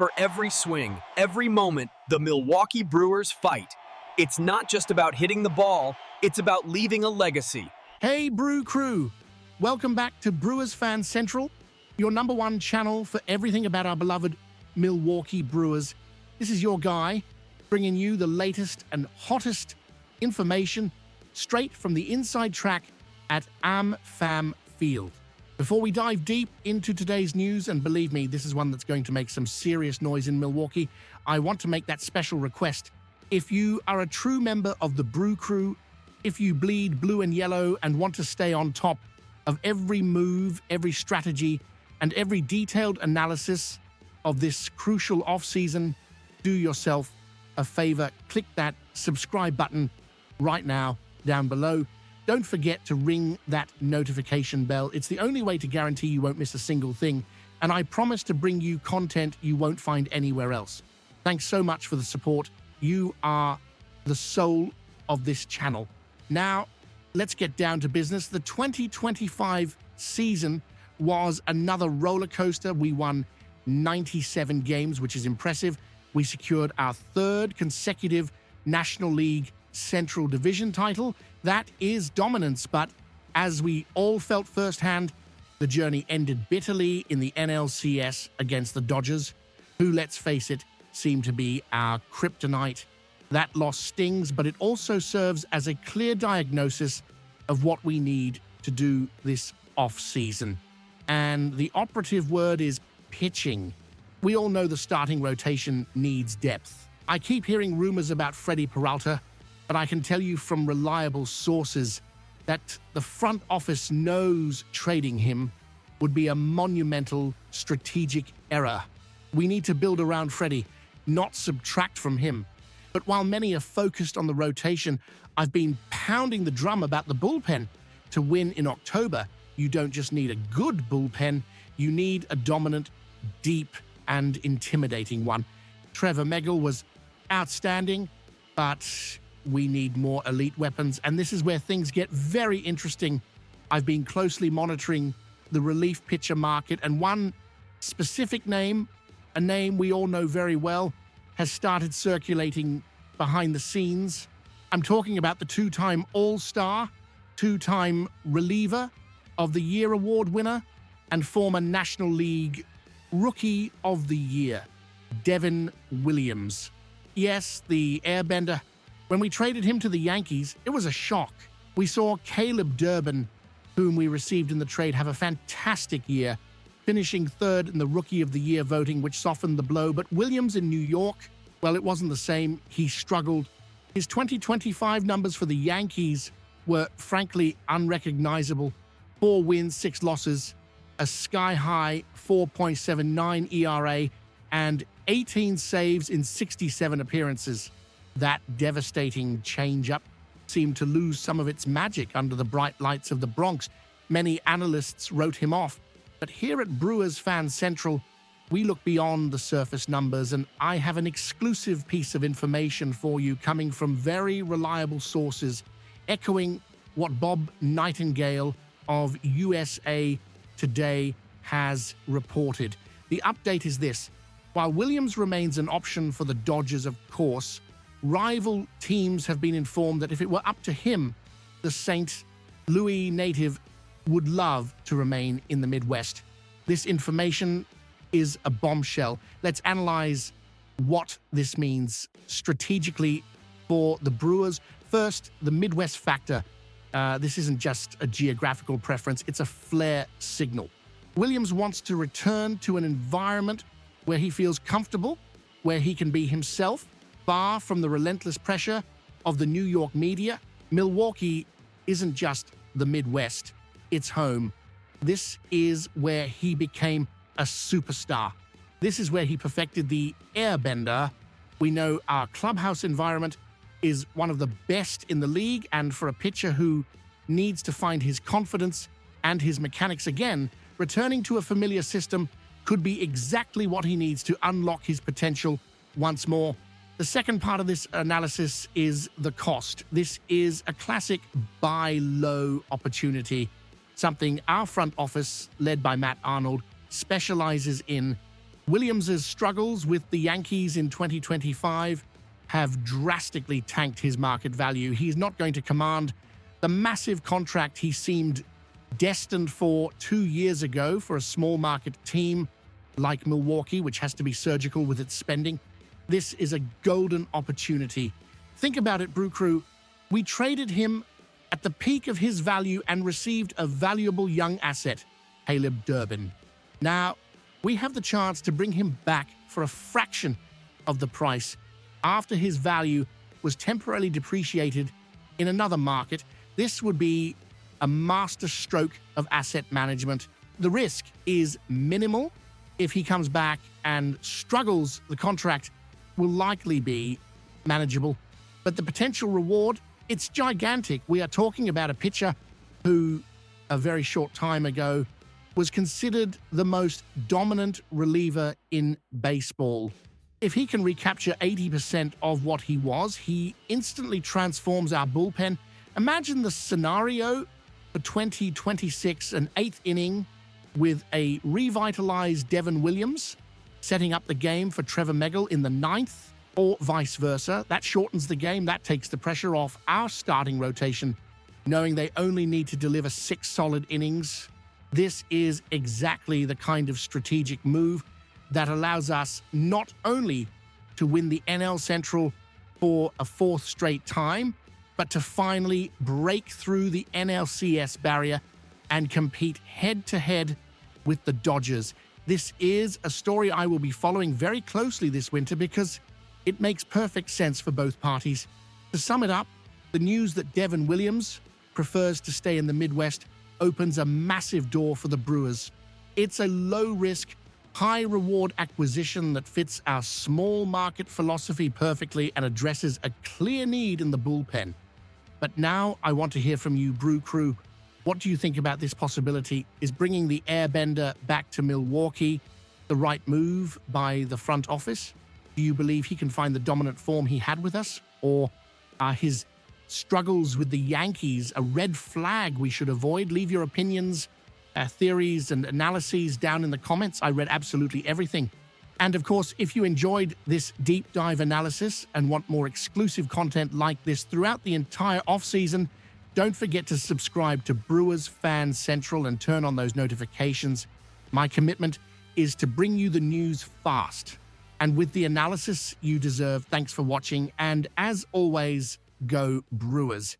For every swing, every moment, the Milwaukee Brewers fight. It's not just about hitting the ball, it's about leaving a legacy. Hey, Brew Crew! Welcome back to Brewers Fan Central, your #1 channel for everything about our beloved Milwaukee Brewers. This is your guy, bringing you the latest and hottest information straight from the inside track at AmFam Field. Before we dive deep into today's news, and believe me, this is one that's going to make some serious noise in Milwaukee, I want to make that special request. If you are a true member of the Brew Crew, if you bleed blue and yellow and want to stay on top of every move, every strategy, and every detailed analysis of this crucial offseason, do yourself a favor. Click that subscribe button right now down below. Don't forget to ring that notification bell. It's the only way to guarantee you won't miss a single thing, and I promise to bring you content you won't find anywhere else. Thanks so much for the support. You are the soul of this channel. Now, let's get down to business. The 2025 season was another roller coaster. We won 97 games, which is impressive. We secured our 3rd consecutive National League Central Division title. That is dominance, but as we all felt firsthand, the journey ended bitterly in the NLCS against the Dodgers, who, let's face it, seem to be our kryptonite. That loss stings, but it also serves as a clear diagnosis of what we need to do this off-season. And the operative word is pitching. We all know the starting rotation needs depth. I keep hearing rumors about Freddie Peralta, but I can tell you from reliable sources that the front office knows trading him would be a monumental strategic error. We need to build around Freddie, not subtract from him. But while many are focused on the rotation, I've been pounding the drum about the bullpen. To win in October, you don't just need a good bullpen, you need a dominant, deep, and intimidating one. Trevor Megill was outstanding, but we need more elite weapons, and this is where things get very interesting. I've been closely monitoring the relief pitcher market, and one specific name, a name we all know very well, has started circulating behind the scenes. I'm talking about the 2-time All-Star, 2-time Reliever of the Year award winner, and former National League Rookie of the Year, Devin Williams. Yes, the airbender. When we traded him to the Yankees, it was a shock. We saw Caleb Durbin, whom we received in the trade, have a fantastic year, finishing 3rd in the Rookie of the Year voting, which softened the blow. But Williams in New York, well, it wasn't the same. He struggled. His 2025 numbers for the Yankees were frankly unrecognizable. 4 wins, 6 losses, a sky-high 4.79 ERA, and 18 saves in 67 appearances. That devastating changeup seemed to lose some of its magic under the bright lights of the Bronx. Many analysts wrote him off, but here at Brewers Fan Central, we look beyond the surface numbers, and I have an exclusive piece of information for you coming from very reliable sources, echoing what Bob Nightingale of USA Today has reported. The update is this. While Williams remains an option for the Dodgers, of course, rival teams have been informed that if it were up to him, the St. Louis native would love to remain in the Midwest. This information is a bombshell. Let's analyze what this means strategically for the Brewers. First, the Midwest factor. This isn't just a geographical preference, it's a flare signal. Williams wants to return to an environment where he feels comfortable, where he can be himself, far from the relentless pressure of the New York media. Milwaukee isn't just the Midwest, it's home. This is where he became a superstar. This is where he perfected the airbender. We know our clubhouse environment is one of the best in the league, and for a pitcher who needs to find his confidence and his mechanics again, returning to a familiar system could be exactly what he needs to unlock his potential once more. The second part of this analysis is the cost. This is a classic buy low opportunity, something our front office, led by Matt Arnold, specializes in. Williams' struggles with the Yankees in 2025 have drastically tanked his market value. He's not going to command the massive contract he seemed destined for 2 years ago for a small market team like Milwaukee, which has to be surgical with its spending. This is a golden opportunity. Think about it, Brew Crew. We traded him at the peak of his value and received a valuable young asset, Caleb Durbin. Now, we have the chance to bring him back for a fraction of the price after his value was temporarily depreciated in another market. This would be a master stroke of asset management. The risk is minimal. If he comes back and struggles, the contract will likely be manageable. But the potential reward, it's gigantic. We are talking about a pitcher who, a very short time ago, was considered the most dominant reliever in baseball. If he can recapture 80% of what he was, he instantly transforms our bullpen. Imagine the scenario for 2026, an eighth inning with a revitalized Devin Williams, setting up the game for Trevor Megill in the ninth, or vice versa. That shortens the game. That takes the pressure off our starting rotation, knowing they only need to deliver 6 solid innings. This is exactly the kind of strategic move that allows us not only to win the NL Central for a 4th straight time, but to finally break through the NLCS barrier and compete head-to-head with the Dodgers. This is a story I will be following very closely this winter because it makes perfect sense for both parties. To sum it up, the news that Devin Williams prefers to stay in the Midwest opens a massive door for the Brewers. It's a low-risk, high-reward acquisition that fits our small market philosophy perfectly and addresses a clear need in the bullpen. But now I want to hear from you, Brew Crew. What do you think about this possibility? Is bringing the Airbender back to Milwaukee the right move by the front office? Do you believe he can find the dominant form he had with us? Or are his struggles with the Yankees a red flag we should avoid? Leave your opinions, theories, and analyses down in the comments. I read absolutely everything. And of course, if you enjoyed this deep dive analysis and want more exclusive content like this throughout the entire offseason, don't forget to subscribe to Brewers Fan Central and turn on those notifications. My commitment is to bring you the news fast and with the analysis you deserve. Thanks for watching, and as always, go Brewers.